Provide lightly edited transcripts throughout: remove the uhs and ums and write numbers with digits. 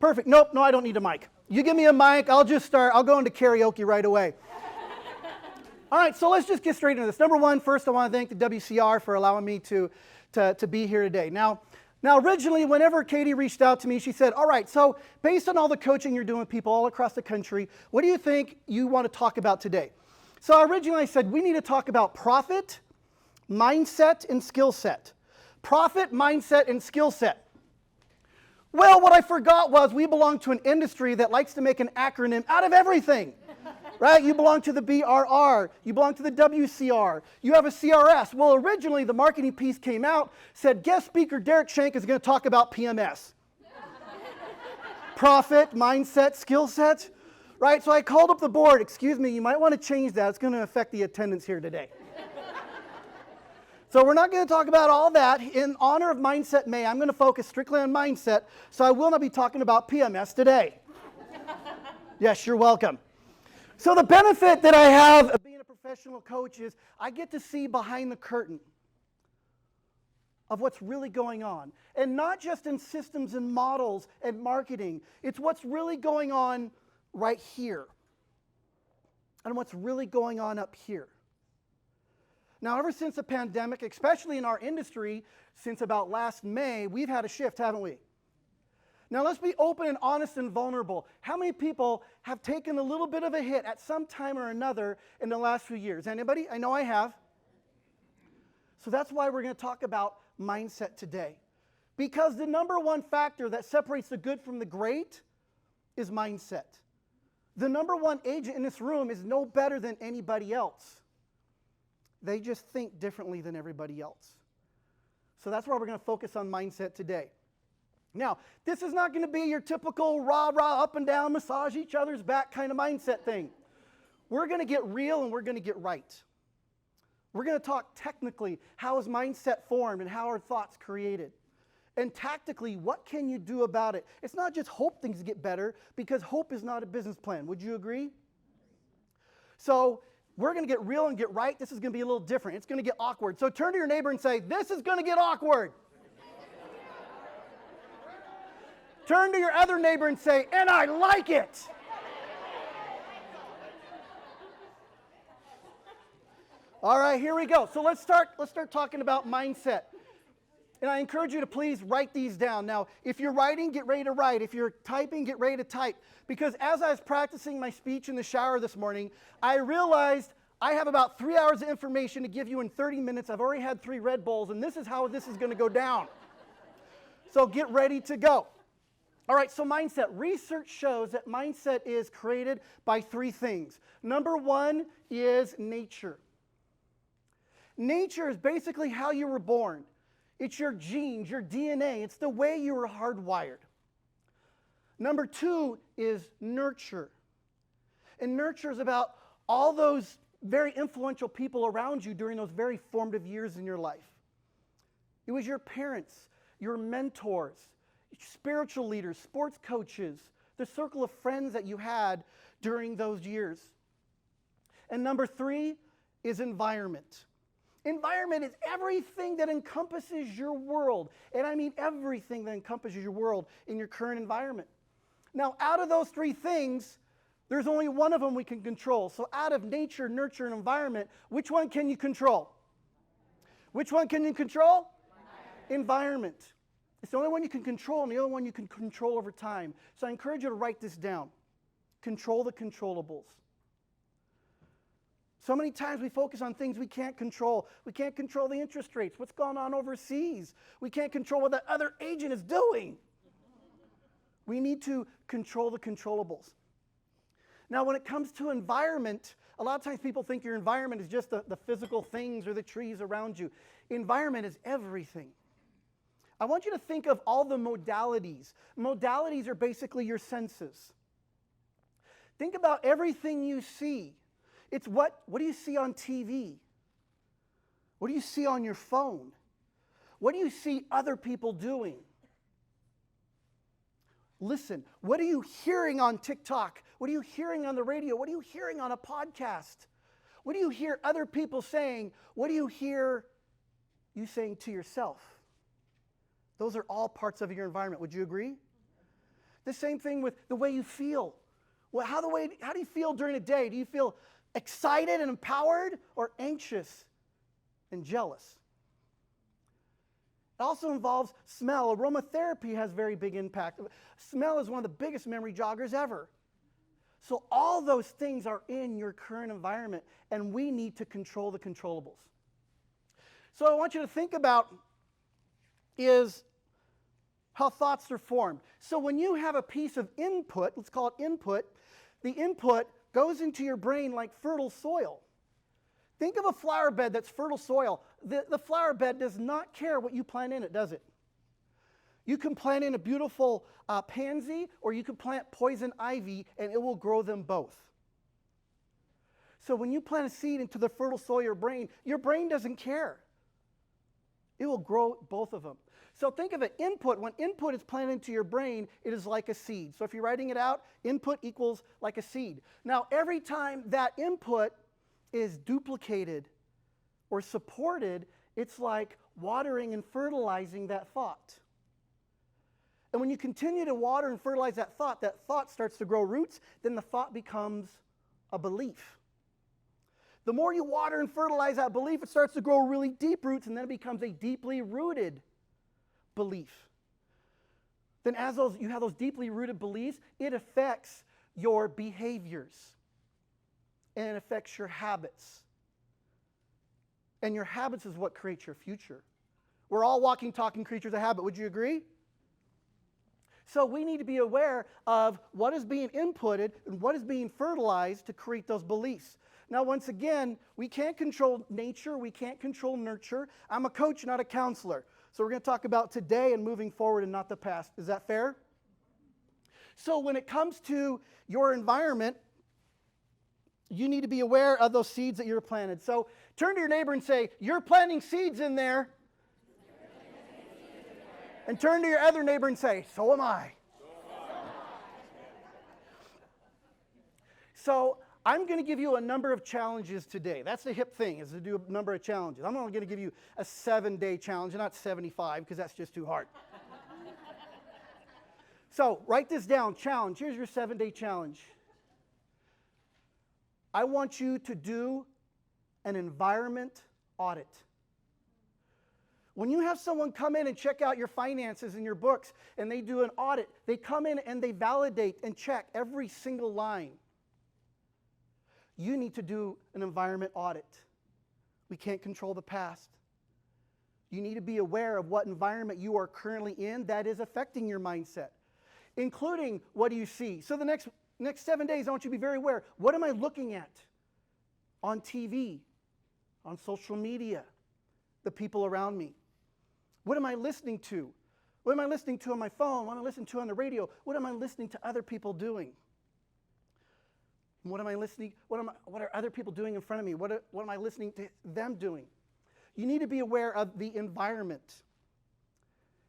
Perfect. Nope, no, I don't need a mic. You give me a mic, I'll just start. I'll go into karaoke right away. All right, so let's just get straight into this. Number one, first I want to thank the WCR for allowing me to be here today. Now, originally, whenever Katie reached out to me, she said, all right, so based on all the coaching you're doing with people all across the country, what do you think you want to talk about today? So originally I said, we need to talk about profit, mindset, and skill set. Profit, mindset, and skill set. Well, what I forgot was we belong to an industry that likes to make an acronym out of everything. Right? You belong to the BRR. You belong to the WCR. You have a CRS. Well, originally the marketing piece came out, said guest speaker Derek Shank is going to talk about PMS. Profit, mindset, skill set. Right? So I called up the board. Excuse me, you might want to change that. It's going to affect the attendance here today. So we're not going to talk about all that. In honor of Mindset May, I'm going to focus strictly on mindset, so I will not be talking about PMS today. Yes, you're welcome. So the benefit that I have of being a professional coach is I get to see behind the curtain of what's really going on. And not just in systems and models and marketing. It's what's really going on right here. And what's really going on up here. Now, ever since the pandemic, especially in our industry, since about last May, we've had a shift, haven't we? Now, let's be open and honest and vulnerable. How many people have taken a little bit of a hit at some time or another in the last few years? Anybody? I know I have. So that's why we're going to talk about mindset today. Because the number one factor that separates the good from the great is mindset. The number one agent in this room is no better than anybody else. They just think differently than everybody else. So that's why we're going to focus on mindset today. Now, this is not going to be your typical rah-rah, up and down, massage each other's back kind of mindset thing. We're going to get real and we're going to get right. We're going to talk technically, how is mindset formed and how are thoughts created? And tactically, what can you do about it? It's not just hope things get better, because hope is not a business plan. Would you agree? So we're going to get real and get right. This is going to be a little different. It's going to get awkward. So turn to your neighbor and say, this is going to get awkward. Turn to your other neighbor and say, and I like it. All right, here we go. So let's start talking about mindset. And I encourage you to please write these down. Now, if you're writing, get ready to write. If you're typing, get ready to type. Because as I was practicing my speech in the shower this morning, I realized I have about 3 hours of information to give you in 30 minutes. I've already had 3 Red Bulls, and this is how this is going to go down. So get ready to go. All right, so mindset. Research shows that mindset is created by 3 things. Number 1 is nature. Nature is basically how you were born. It's your genes, your DNA. It's the way you were hardwired. Number 2 is nurture. And nurture is about all those very influential people around you during those very formative years in your life. It was your parents, your mentors, spiritual leaders, sports coaches, the circle of friends that you had during those years. And number 3 is environment. Environment is everything that encompasses your world. And I mean everything that encompasses your world in your current environment. Now, out of those 3 things, there's only one of them we can control. So out of nature, nurture, and environment, which one can you control? Which one can you control? Environment. It's the only one you can control, and the other one you can control over time. So I encourage you to write this down. Control the controllables. So many times we focus on things we can't control. We can't control the interest rates, what's going on overseas. We can't control what that other agent is doing. We need to control the controllables. Now, when it comes to environment, a lot of times people think your environment is just the physical things or the trees around you. Environment is everything. I want you to think of all the modalities. Modalities are basically your senses. Think about everything you see. It's what do you see on TV? What do you see on your phone? What do you see other people doing? Listen, what are you hearing on TikTok? What are you hearing on the radio? What are you hearing on a podcast? What do you hear other people saying? What do you hear you saying to yourself? Those are all parts of your environment. Would you agree? The same thing with the way you feel. Well, how do you feel during a day? Do you feel excited and empowered or anxious and jealous? It also involves smell. Aromatherapy has very big impact. Smell is one of the biggest memory joggers ever. So all those things are in your current environment, and we need to control the controllables. So what I want you to think about is how thoughts are formed. So when you have a piece of input, let's call it input, the input goes into your brain like fertile soil. Think of a flower bed that's fertile soil. The flower bed does not care what you plant in it, does it? You can plant in a beautiful pansy, or you can plant poison ivy, and it will grow them both. So when you plant a seed into the fertile soil of your brain doesn't care. It will grow both of them. So think of it, input. When input is planted into your brain, it is like a seed. So if you're writing it out, input equals like a seed. Now, every time that input is duplicated or supported, it's like watering and fertilizing that thought. And when you continue to water and fertilize that thought starts to grow roots, then the thought becomes a belief. The more you water and fertilize that belief, it starts to grow really deep roots, and then it becomes a deeply rooted belief. Then as you have those deeply rooted beliefs, it affects your behaviors, and it affects your habits. And your habits is what creates your future. We're all walking, talking creatures of habit. Would you agree? So we need to be aware of what is being inputted and what is being fertilized to create those beliefs. Now, once again, we can't control nature. We can't control nurture. I'm a coach, not a counselor. So we're going to talk about today and moving forward and not the past. Is that fair? So when it comes to your environment, you need to be aware of those seeds that you're planted. So turn to your neighbor and say, "You're planting seeds in there." And turn to your other neighbor and say, "So am I." So I'm going to give you a number of challenges today. That's the hip thing, is to do a number of challenges. I'm only going to give you a 7-day challenge, not 75, because that's just too hard. So write this down, challenge. Here's your 7-day challenge. I want you to do an environment audit. When you have someone come in and check out your finances and your books, and they do an audit, they come in and they validate and check every single line. You need to do an environment audit. We can't control the past. You need to be aware of what environment you are currently in that is affecting your mindset, including what do you see. So the next 7 days, I want you to be very aware. What am I looking at on TV, on social media, the people around me? What am I listening to? What am I listening to on my phone? What am I listening to on the radio? What am I listening to other people doing? What am I listening? What are other people doing in front of me? What am I listening to them doing? You need to be aware of the environment.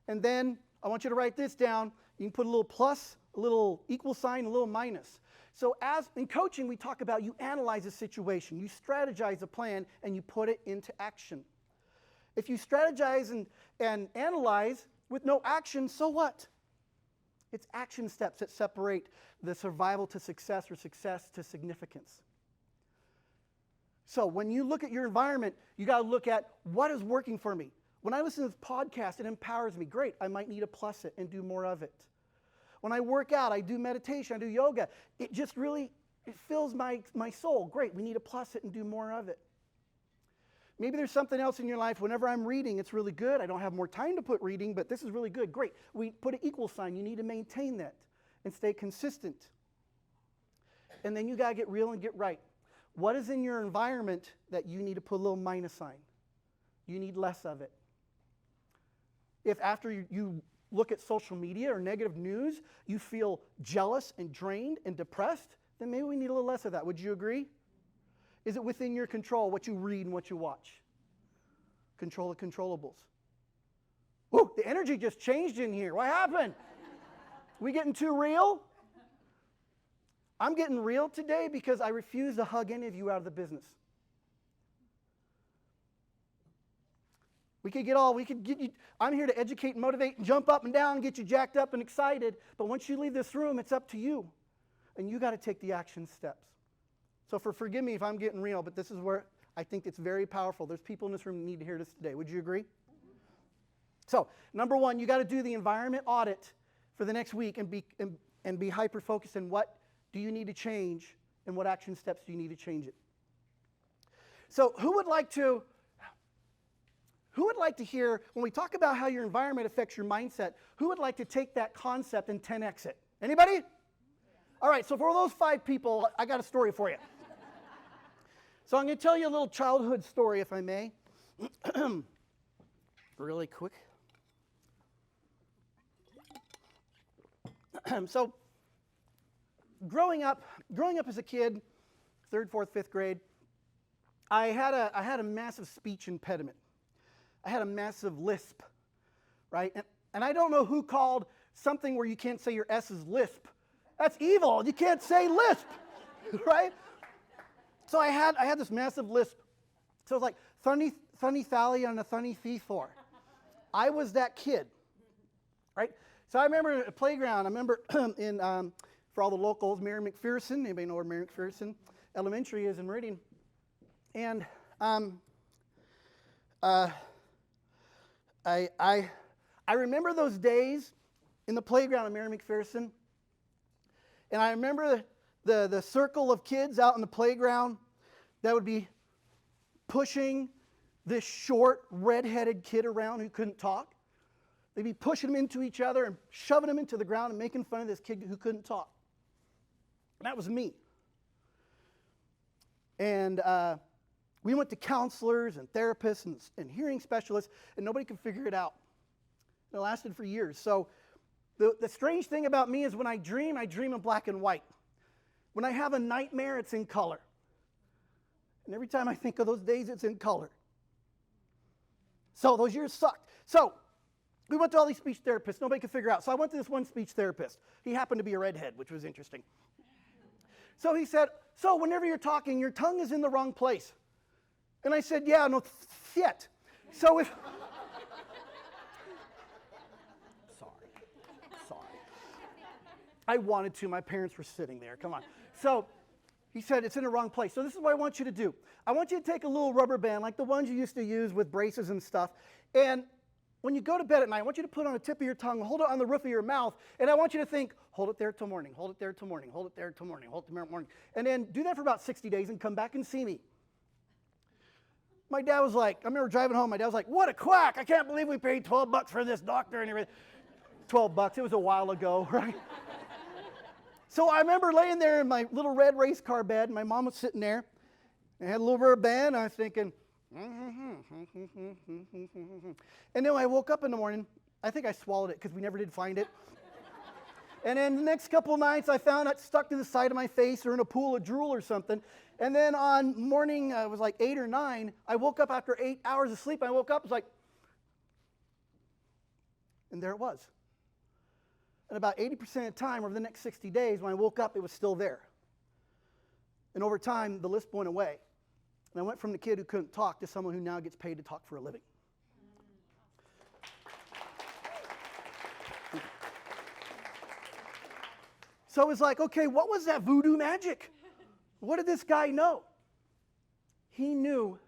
And then I want you to write this down. You can put a little plus, a little equal sign, a little minus. So as in coaching, we talk about you analyze a situation, you strategize a plan, and you put it into action. If you strategize and analyze with no action, so what? It's action steps that separate the survival to success or success to significance. So when you look at your environment, you got to look at what is working for me. When I listen to this podcast, it empowers me. Great, I might need to plus it and do more of it. When I work out, I do meditation, I do yoga. It just really, it fills my soul. Great, we need to plus it and do more of it. Maybe there's something else in your life. Whenever I'm reading, it's really good. I don't have more time to put reading, but this is really good. Great. We put an equal sign. You need to maintain that and stay consistent. And then you got to get real and get right. What is in your environment that you need to put a little minus sign? You need less of it. If after you look at social media or negative news, you feel jealous and drained and depressed, then maybe we need a little less of that. Would you agree? Is it within your control what you read and what you watch? Control the controllables. Ooh, the energy just changed in here. What happened? We getting too real? I'm getting real today because I refuse to hug any of you out of the business. We could get you, I'm here to educate and motivate and jump up and down and get you jacked up and excited. But once you leave this room, it's up to you. And you got to take the action steps. So forgive me if I'm getting real, but this is where I think it's very powerful. There's people in this room who need to hear this today. Would you agree? So, number one, you got to do the environment audit for the next week and be hyper-focused on what do you need to change and what action steps do you need to change it. So, who would like to hear, when we talk about how your environment affects your mindset, who would like to take that concept and 10x it? Anybody? All right, so for those 5 people, I got a story for you. So I'm going to tell you a little childhood story, if I may. Really quick. So growing up as a kid, 3rd, 4th, 5th grade, I had a massive speech impediment. I had a massive lisp, right? And I don't know who called something where you can't say your S's lisp. That's evil. You can't say lisp, right? So I had this massive lisp. So it was like thunny thally on a thunny fee for. I was that kid, right? So I remember at a playground. I remember in for all the locals, Mary McPherson. Anybody know where Mary McPherson Elementary is in Meridian? And I remember those days in the playground at Mary McPherson, and I remember the circle of kids out in the playground that would be pushing this short, red-headed kid around who couldn't talk. They'd be pushing him into each other and shoving him into the ground and making fun of this kid who couldn't talk. And that was me. And we went to counselors and therapists and hearing specialists, and nobody could figure it out. It lasted for years. So the strange thing about me is when I dream in black and white. When I have a nightmare, it's in color. And every time I think of those days, it's in color. So those years sucked. So we went to all these speech therapists. Nobody could figure out. So I went to this one speech therapist. He happened to be a redhead, which was interesting. So he said, so whenever you're talking, your tongue is in the wrong place. And I said, yeah, no, shit. So if... Sorry. I wanted to. My parents were sitting there. Come on. So he said, it's in the wrong place. So this is what I want you to do. I want you to take a little rubber band, like the ones you used to use with braces and stuff, and when you go to bed at night, I want you to put it on the tip of your tongue, hold it on the roof of your mouth, and I want you to think, hold it there till morning, hold it there till morning, hold it there till morning, hold it till morning. And then do that for about 60 days and come back and see me. My dad was like, I remember driving home, my dad was like, what a quack, I can't believe we paid $12 for this doctor and everything. $12, it was a while ago, right? So I remember laying there in my little red race car bed, and my mom was sitting there, and I had a little rubber band, and I was thinking, and then when I woke up in the morning, I think I swallowed it because we never did find it. And then the next couple of nights, I found it stuck to the side of my face or in a pool of drool or something. And then on morning, it was like 8 or 9, I woke up after 8 hours of sleep. I woke up, it was like, and there it was. And about 80% of the time over the next 60 days, when I woke up, it was still there. And over time, the lisp went away. And I went from the kid who couldn't talk to someone who now gets paid to talk for a living. So it was like, okay, what was that voodoo magic? What did this guy know? He knew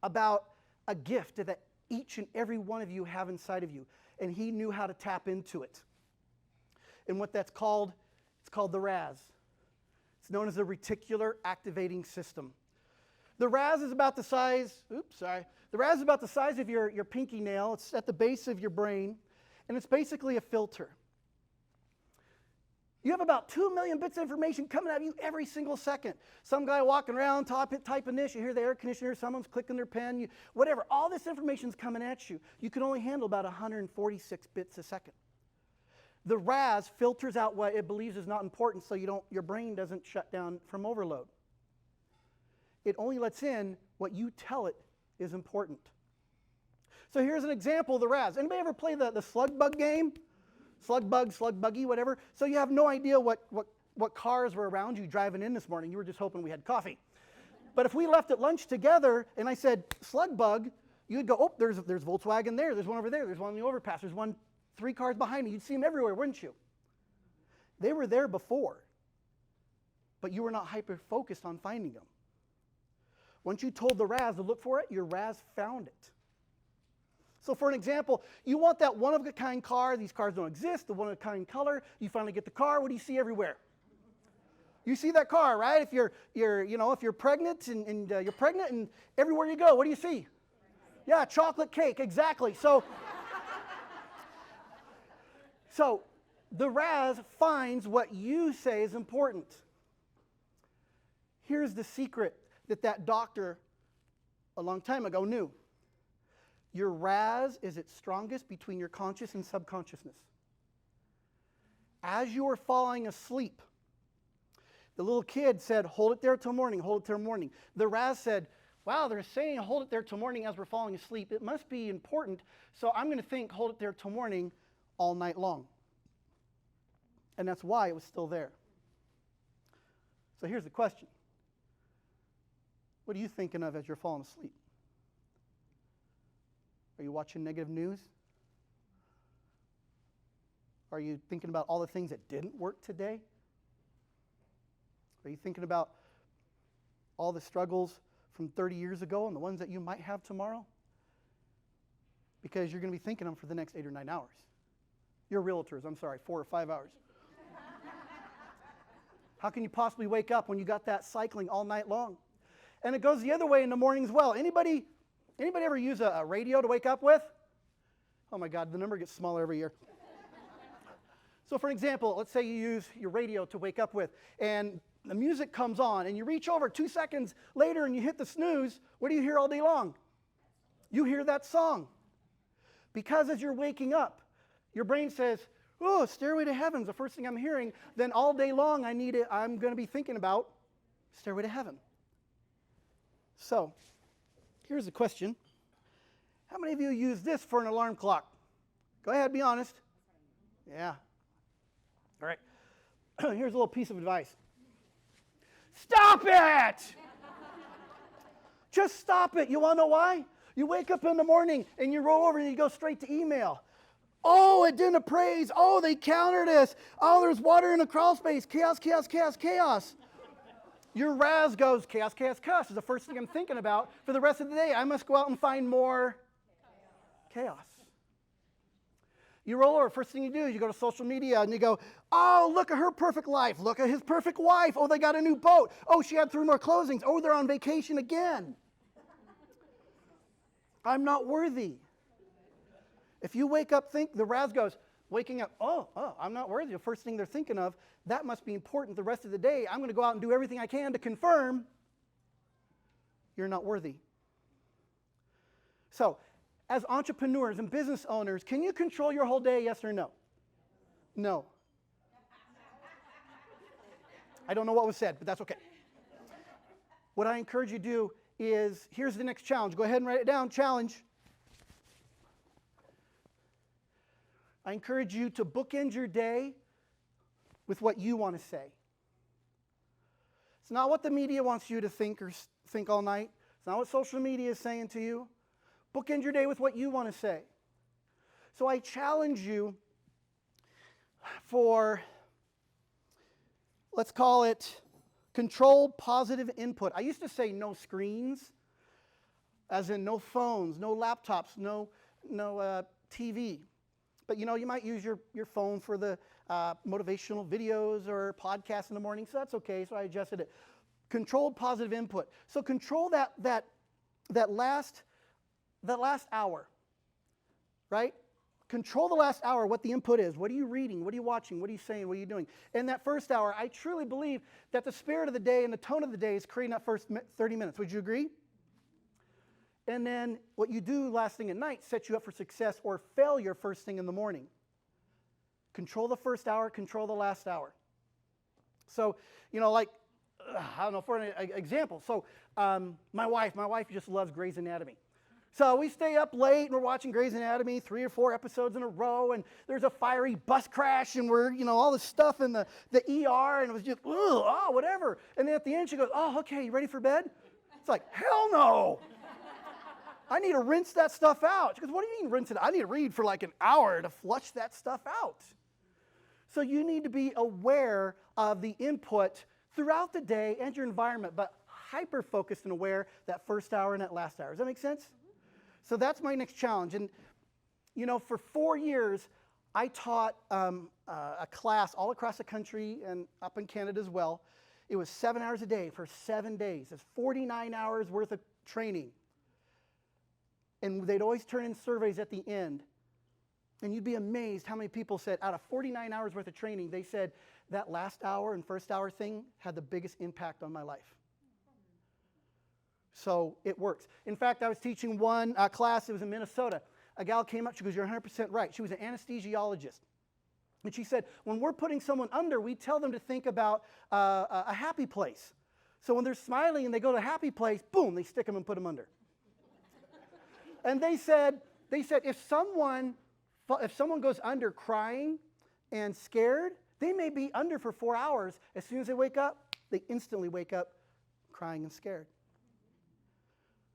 about a gift that each and every one of you have inside of you. And he knew how to tap into it. And what that's called, it's called the RAS. It's known as the reticular activating system. The RAS is about the size, the RAS is about the size of your pinky nail. It's at the base of your brain, and it's basically a filter. You have about 2 million bits of information coming at you every single second. Some guy walking around typing this, you hear the air conditioner, someone's clicking their pen, whatever. All this information's coming at you. You can only handle about 146 bits a second. The RAS filters out what it believes is not important so your brain doesn't shut down from overload. It only lets in what you tell it is important. So here's an example of the RAS. Anybody ever play the slug bug game? Slug bug, slug buggy, whatever. So you have no idea what cars were around you driving in this morning. You were just hoping we had coffee. But if we left at lunch together and I said, slug bug, you'd go, oh, there's Volkswagen there, there's one over there, there's one on the overpass, there's one 3 cars behind me. You'd see them everywhere, wouldn't you? They were there before, but you were not hyper-focused on finding them. Once you told the RAS to look for it, your RAS found it. So for an example, you want that one-of-a-kind car. These cars don't exist, the one-of-a-kind color. You finally get the car. What do you see everywhere? You see that car, right? If you're pregnant and you're pregnant and everywhere you go, what do you see? Yeah, chocolate cake, exactly. So the RAS finds what you say is important. Here's the secret that doctor a long time ago knew. Your RAS is its strongest between your conscious and subconsciousness. As you are falling asleep, the little kid said, hold it there till morning, hold it till morning. The RAS said, wow, they're saying hold it there till morning as we're falling asleep. It must be important, so I'm going to think hold it there till morning all night long. And that's why it was still there. So here's the question. What are you thinking of as you're falling asleep? Are you watching negative news? Are you thinking about all the things that didn't work today? Are you thinking about all the struggles from 30 years ago and the ones that you might have tomorrow? Because you're going to be thinking them for the next 8 or 9 hours. You're realtors, I'm sorry, 4 or 5 hours. How can you possibly wake up when you got that cycling all night long? And it goes the other way in the morning as well. Anybody ever use a radio to wake up with? Oh my God, the number gets smaller every year. So for example, let's say you use your radio to wake up with, and the music comes on, and you reach over 2 seconds later and you hit the snooze. What do you hear all day long? You hear that song. Because as you're waking up, your brain says, oh, Stairway to Heaven's the first thing I'm hearing. Then all day long I'm going to be thinking about Stairway to Heaven. So, here's the question. How many of you use this for an alarm clock? Go ahead, be honest. Yeah. All right. Here's a little piece of advice. Stop it! Just stop it. You want to know why? You wake up in the morning and you roll over and you go straight to email. Oh, it didn't appraise. Oh, they countered us. Oh, there's water in the crawl space. Chaos, chaos, chaos, chaos. Your RAS goes, chaos, chaos, chaos is the first thing I'm thinking about for the rest of the day. I must go out and find more chaos. You roll over, first thing you do is you go to social media and you go, oh, look at her perfect life. Look at his perfect wife. Oh, they got a new boat. Oh, she had 3 more closings. Oh, they're on vacation again. I'm not worthy. If you wake up, the RAS goes, waking up, oh, I'm not worthy. The first thing they're thinking of, that must be important the rest of the day. I'm going to go out and do everything I can to confirm you're not worthy. So, as entrepreneurs and business owners, can you control your whole day, yes or no? No. I don't know what was said, but that's okay. What I encourage you to do is, here's the next challenge. Go ahead and write it down. Challenge. I encourage you to bookend your day with what you want to say. It's not what the media wants you to think or think all night. It's not what social media is saying to you. Bookend your day with what you want to say. So I challenge you for, let's call it, controlled positive input. I used to say no screens, as in no phones, no laptops, no TV. But you might use your phone for the motivational videos or podcasts in the morning, so that's okay. So I adjusted it. Controlled positive input. So control that last hour, right? Control the last hour, what the input is. What are you reading? What are you watching? What are you saying? What are you doing? In that first hour, I truly believe that the spirit of the day and the tone of the day is creating that first 30 minutes. Would you agree? And then what you do last thing at night sets you up for success or failure first thing in the morning. Control the first hour, control the last hour. So, I don't know, for an example. So, my wife just loves Grey's Anatomy. So we stay up late and we're watching Grey's Anatomy, 3 or 4 episodes in a row, and there's a fiery bus crash and we're, all this stuff in the ER, and it was just, whatever. And then at the end she goes, oh, okay, you ready for bed? It's like, hell no. I need to rinse that stuff out. She goes, what do you mean rinse it out? I need to read for like an hour to flush that stuff out. So you need to be aware of the input throughout the day and your environment, but hyper-focused and aware that first hour and that last hour. Does that make sense? So that's my next challenge. And, you know, for 4 years, I taught a class all across the country and up in Canada as well. It was 7 hours a day for 7 days. It's 49 hours worth of training. And they'd always turn in surveys at the end. And you'd be amazed how many people said, out of 49 hours worth of training, they said, that last hour and first hour thing had the biggest impact on my life. So it works. In fact, I was teaching one class, it was in Minnesota. A gal came up, she goes, you're 100% right. She was an anesthesiologist. And she said, when we're putting someone under, we tell them to think about a happy place. So when they're smiling and they go to a happy place, boom, they stick them and put them under. And they said, if someone goes under crying and scared, they may be under for 4 hours. As soon as they wake up, they instantly wake up crying and scared.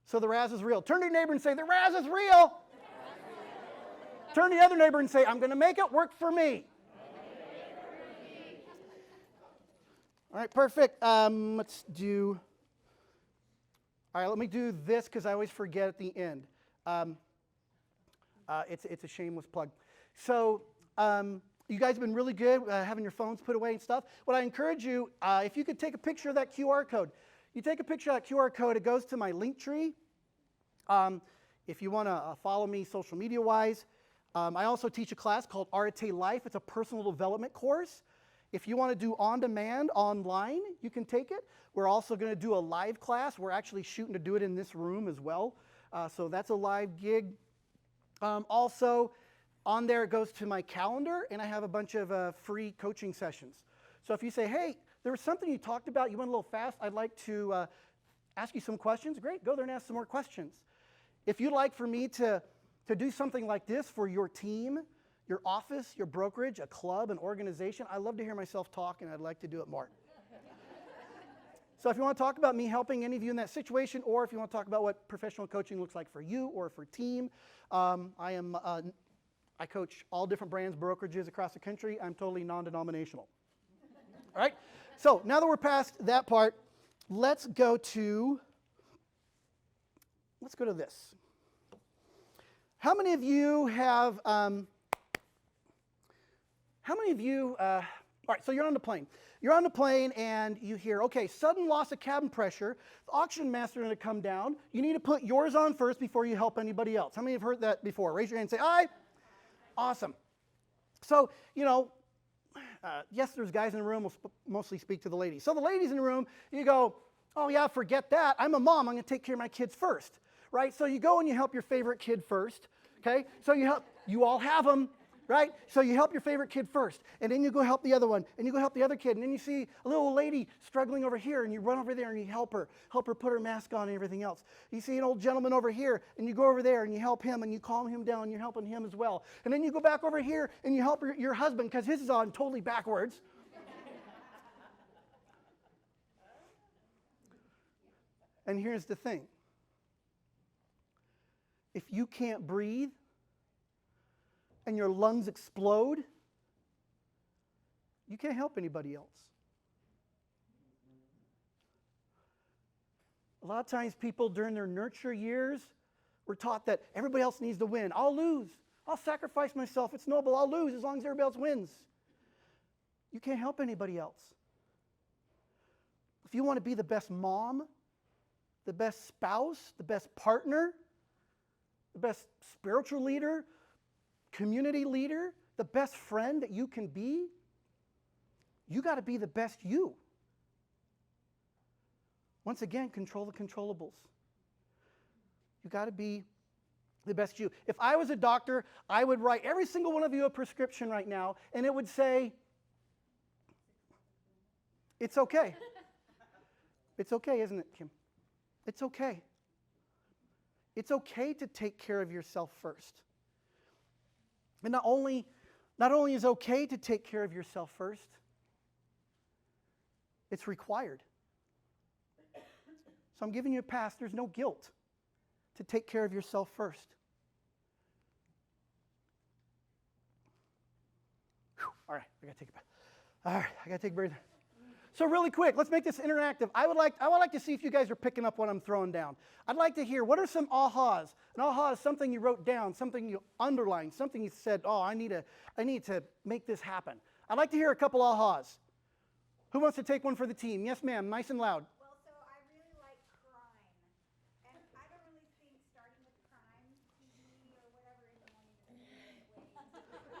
So the Raz is real. Turn to your neighbor and say, the Raz is real. Turn to the other neighbor and say, I'm going to make it work for me. All right, perfect. Let's do, all right, let me do this because I always forget at the end. It's a shameless plug. So you guys have been really good having your phones put away and stuff. What I encourage you, if you could take a picture of that QR code. You take a picture of that QR code, it goes to my link tree. If you want to follow me social media-wise. I also teach a class called Arete Life. It's a personal development course. If you want to do on-demand online, you can take it. We're also going to do a live class. We're actually shooting to do it in this room as well. So that's a live gig. Also, on there it goes to my calendar, and I have a bunch of free coaching sessions. So if you say, hey, there was something you talked about, you went a little fast, I'd like to ask you some questions, great, go there and ask some more questions. If you'd like for me to do something like this for your team, your office, your brokerage, a club, an organization, I love to hear myself talk, and I'd like to do it more. So if you want to talk about me helping any of you in that situation, or if you want to talk about what professional coaching looks like for you or for team, I coach all different brands, brokerages across the country. I'm totally non-denominational. All right? So now that we're past that part, let's go to this. How many of you have, all right, so you're on the plane. You're on the plane and you hear, okay, sudden loss of cabin pressure. The oxygen mask is going to come down. You need to put yours on first before you help anybody else. How many have heard that before? Raise your hand and say, aye. Awesome. So, you know, yes, there's guys in the room. We'll mostly speak to the ladies. So the ladies in the room, you go, oh yeah, forget that. I'm a mom. I'm going to take care of my kids first, right? So you go and you help your favorite kid first, okay? So you all have them, right? So you help your favorite kid first, and then you go help the other one, and you go help the other kid, and then you see a little lady struggling over here, and you run over there and you help her put her mask on and everything else. You see an old gentleman over here, and you go over there and you help him, and you calm him down, and you're helping him as well. And then you go back over here and you help your husband because his is on totally backwards. And here's the thing. If you can't breathe and your lungs explode, you can't help anybody else. A lot of times people during their nurture years were taught that everybody else needs to win. I'll lose. I'll sacrifice myself. It's noble. I'll lose as long as everybody else wins. You can't help anybody else. If you want to be the best mom, the best spouse, the best partner, the best spiritual leader, community leader, the best friend that you can be, you got to be the best you. Once again, control the controllables. You got to be the best you. If I was a doctor, I would write every single one of you a prescription right now, and it would say, it's okay. It's okay, isn't it, Kim? It's okay. It's okay to take care of yourself first. And not only is it okay to take care of yourself first, it's required. So I'm giving you a pass. There's no guilt to take care of yourself first. Whew. All right, I got to take a breath. All right, I got to take a breath. So really quick, let's make this interactive. I would like to see if you guys are picking up what I'm throwing down. I'd like to hear, what are some ahas? An aha is something you wrote down, something you underlined, something you said, oh, I need to make this happen. I'd like to hear a couple ahas. Who wants to take one for the team? Yes, ma'am, nice and loud. Well, so I really like crime. And I don't really think starting with crime TV or whatever in the morning is a good way.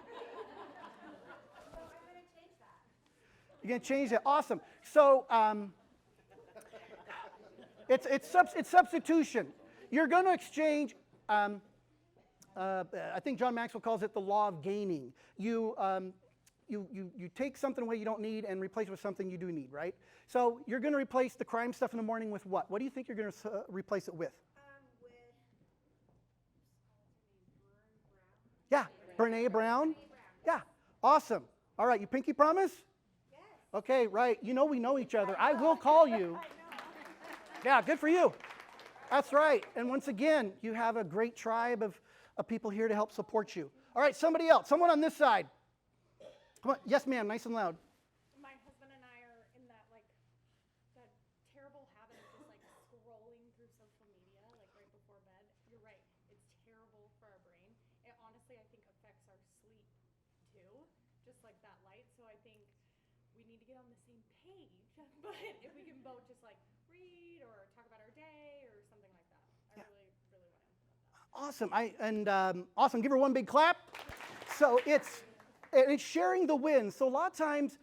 So I'm going to change that. You're going to change that. Awesome. So it's substitution. You're going to exchange, I think John Maxwell calls it the law of gaining. You take something away you don't need and replace it with something you do need, right? So you're going to replace the crime stuff in the morning with what? What do you think you're going to replace it with? With Yeah, Brene Brown. Yeah, awesome. All right, you pinky promise? Yes. Okay, right. You know we know each other. I will call you. Yeah, good for you. That's right. And once again, you have a great tribe of people here to help support you. All right, somebody else. Someone on this side. Come on. Yes, ma'am. Nice and loud. My husband and I are in that that terrible habit of just scrolling through social media right before bed. You're right. It's terrible for our brain. It honestly, I think, affects our sleep too, just like that light. So I think we need to get on the same page. But if we can both just read or talk about our day or something like that, I really, really want to implement that. Awesome. Awesome. Give her one big clap. So it's sharing the wins. So a lot of times,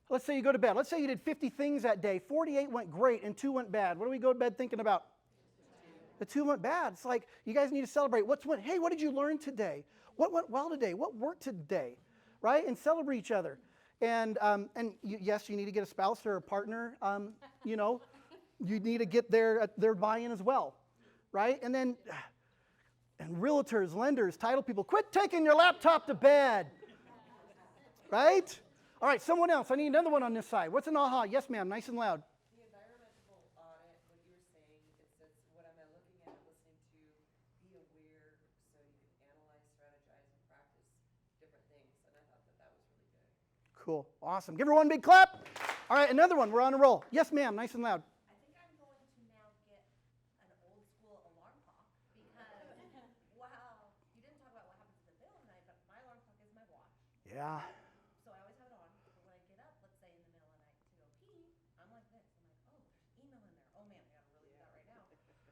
let's say you go to bed. Let's say you did 50 things that day. 48 went great and 2 went bad. What do we go to bed thinking about? The 2 went bad. It's like you guys need to celebrate. Hey, what did you learn today? What went well today? What worked today? Right? And celebrate each other. And yes, you need to get a spouse or a partner. You need to get their buy-in as well. Right? And then, and realtors, lenders, title people, quit taking your laptop to bed. Right? All right, someone else. I need another one on this side. What's an aha? Yes, ma'am. Nice and loud. The environmental audit, what you were saying, it says, what am I looking at, listening to, be aware, so you can analyze, strategize, and practice different things. And I thought that was really good. Cool. Awesome. Give her one big clap. All right, another one. We're on a roll. Yes, ma'am. Nice and loud. I think I'm going to now get an old school alarm clock because, wow, you didn't talk about what happens in the middle of the night, but my alarm clock is my watch. Yeah. So I always have it on. But when I get up, let's say in the middle of the night to go pee, I'm like this. I'm like, oh, there's email in there. Oh man, I gotta really do that right now.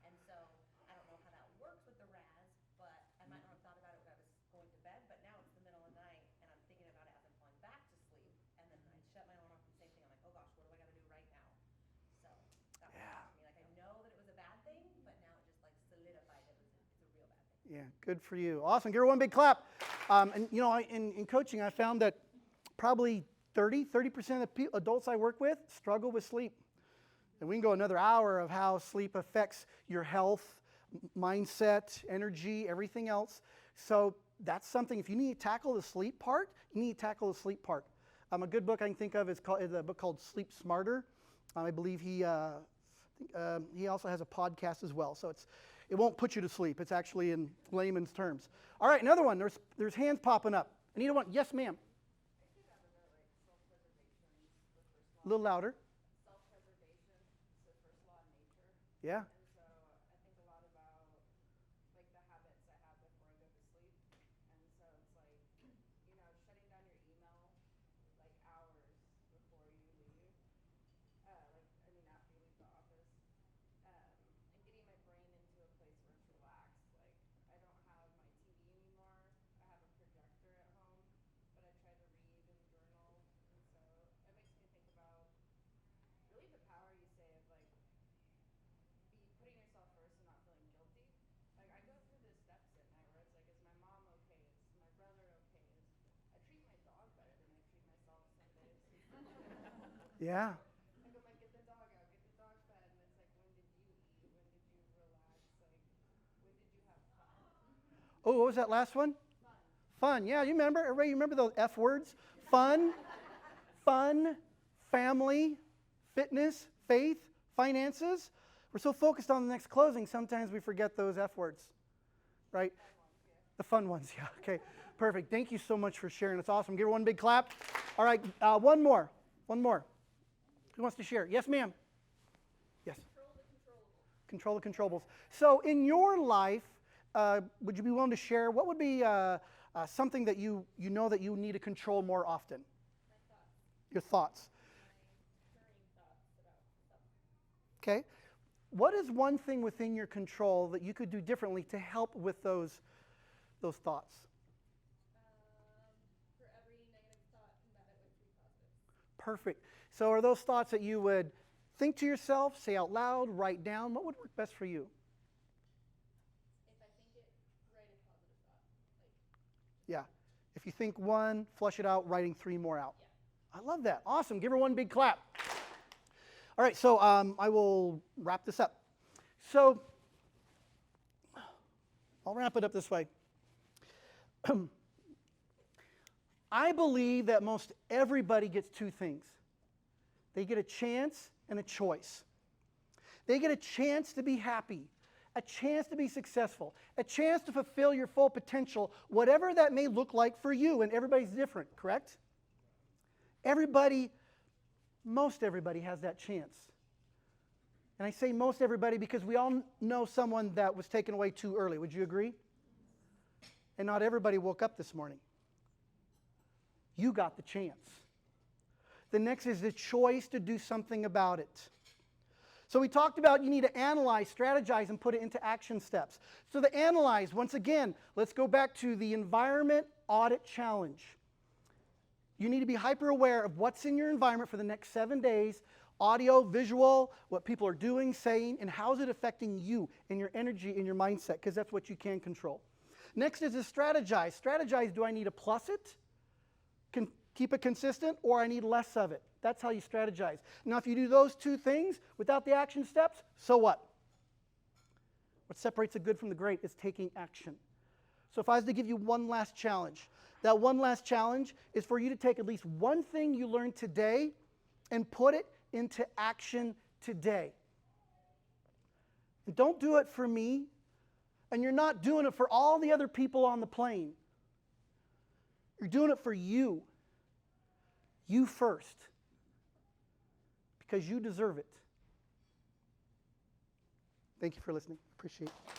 And so I don't know how that works with the RAS, but I might not have thought about it when I was going to bed. But now it's the middle of the night, and I'm thinking about it as I'm falling back to sleep. And then I shut my alarm off, and same thing. I'm like, oh gosh, what do I gotta do right now? So that was me. I know that it was a bad thing, but now it just solidified that it's a real bad thing. Yeah, good for you. Awesome. Give her one big clap. In coaching, I found that probably 30% of the adults I work with struggle with sleep. And we can go another hour of how sleep affects your health, mindset, energy, everything else. So that's something, if you need to tackle the sleep part, you need to tackle the sleep part. A good book I can think of is a book called Sleep Smarter. I believe he also has a podcast as well. So it won't put you to sleep. It's actually in layman's terms. All right, another one. There's hands popping up. Anita, one. Yes, ma'am. A little louder. Self-preservation is the first law of nature. Yeah. And so I think a lot about the habits I have before I go to sleep. And so it's shutting down your email hours before you leave. After you leave the office. And getting my brain into a place where it's relaxed. I don't have my TV anymore. I have a projector at home, but I try to read and journal. And so it makes me think about really the power you say of putting yourself first and not feeling guilty. I go through the steps at night where it's is my mom okay? Is my brother okay? I treat my dog better than I treat myself some days. Yeah. I'm get the dog out, get the dog fed, and it's when did you eat? When did you relax? When did you have fun? Oh, what was that last one? Fun. Yeah, you remember? Everybody remember those F words? Fun, family, fitness, faith, finances. We're so focused on the next closing, sometimes we forget those F words, right? The fun ones, yeah. Okay, perfect. Thank you so much for sharing. It's awesome. Give her one big clap. All right, one more. One more. Who wants to share? Yes, ma'am. Yes. Control the controllables. So in your life, would you be willing to share what would be something that you know that you need to control more often? My thoughts. Your thoughts. My recurring thoughts about stuff. Okay. What is one thing within your control that you could do differently to help with those thoughts? For every negative thought, combat it with 3 positives. Perfect. So are those thoughts that you would think to yourself, say out loud, write down? What would work best for you? If I think it, write a positive thought. Yeah. If you think one, flush it out, writing 3 more out. Yeah. I love that. Awesome. Give her one big clap. All right, so I will wrap this up. So I'll wrap it up this way. I believe that most everybody gets 2 things. They get a chance and a choice. They get a chance to be happy, a chance to be successful, a chance to fulfill your full potential, whatever that may look like for you, and everybody's different, correct? Most everybody has that chance. And I say most everybody because we all know someone that was taken away too early. Would you agree? And not everybody woke up this morning. You got the chance. The next is the choice to do something about it. So we talked about you need to analyze, strategize, and put it into action steps. So to analyze, once again, let's go back to the environment audit challenge. You need to be hyper aware of what's in your environment for the next 7 days, audio, visual, what people are doing, saying, and how is it affecting you and your energy and your mindset, because that's what you can control. Next is to strategize. Strategize, do I need to plus it, keep it consistent, or I need less of it? That's how you strategize. Now, if you do those 2 things without the action steps, so what? What separates the good from the great is taking action. So if I was to give you one last challenge, that one last challenge is for you to take at least one thing you learned today and put it into action today. And don't do it for me, and you're not doing it for all the other people on the plane. You're doing it for you. You first. Because you deserve it. Thank you for listening. Appreciate it.